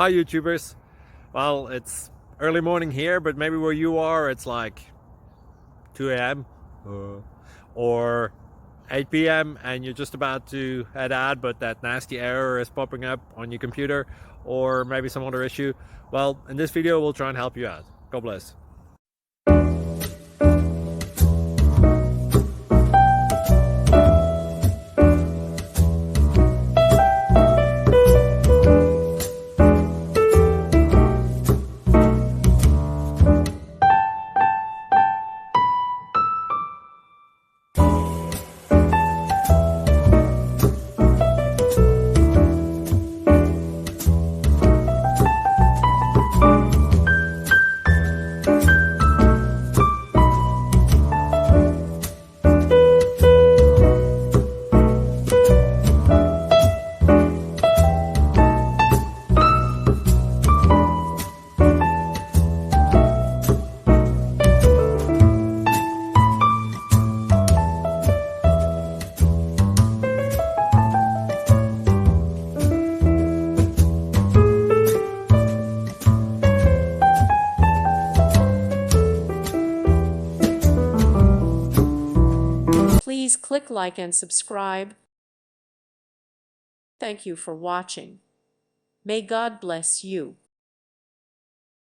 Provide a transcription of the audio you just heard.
Hi YouTubers. Well, it's early morning here, but maybe where you are it's like 2 a.m. or 8 p.m. and you're just about to head out, but that nasty error is popping up on your computer, or maybe some other issue. Well, in this video we'll try and help you out. God bless. Please click like and subscribe. Thank you for watching. May God bless you.